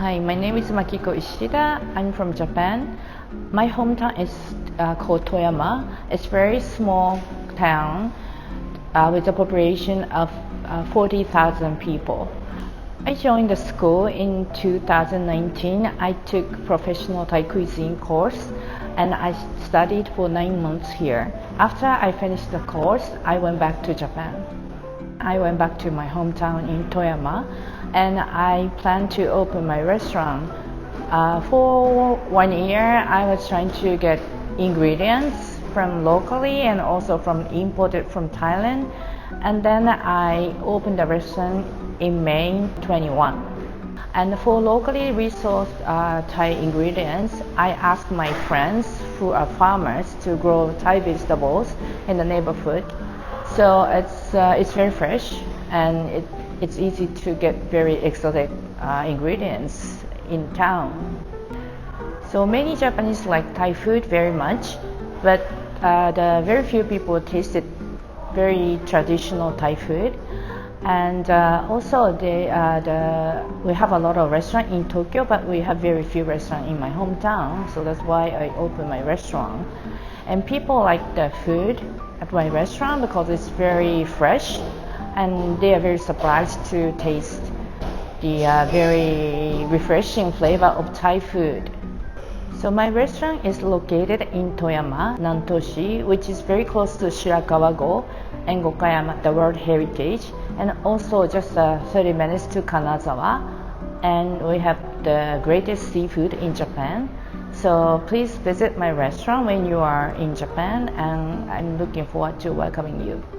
Hi, my name is Makiko Ishida. I'm from Japan. My hometown is called Toyama. It's a very small town with a population of 40,000 people. I joined the school in 2019. I took Professional Thai Cuisine course and I studied for 9 months here. After I finished the course, I went back to Japan. I went back to my hometown in Toyama and I plan to open my restaurant. For 1 year, I was trying to get ingredients from locally and also from imported from Thailand. And then I opened the restaurant in May 21. And for locally resourced Thai ingredients, I asked my friends who are farmers to grow Thai vegetables in the neighborhood. So it's very fresh and it's easy to get very exotic ingredients in town. So many Japanese like Thai food very much, but the very few people tasted very traditional Thai food. And also we have a lot of restaurants in Tokyo, but we have very few restaurants in my hometown. So that's why I opened my restaurant. And people like the food at my restaurant because it's very fresh and they are very surprised to taste the very refreshing flavor of Thai food. So my restaurant is located in Toyama, Nantoshi, which is very close to Shirakawa-go and Gokayama, the World Heritage, and also just 30 minutes to Kanazawa. And we have the greatest seafood in Japan. So please visit my restaurant when you are in Japan, and I'm looking forward to welcoming you.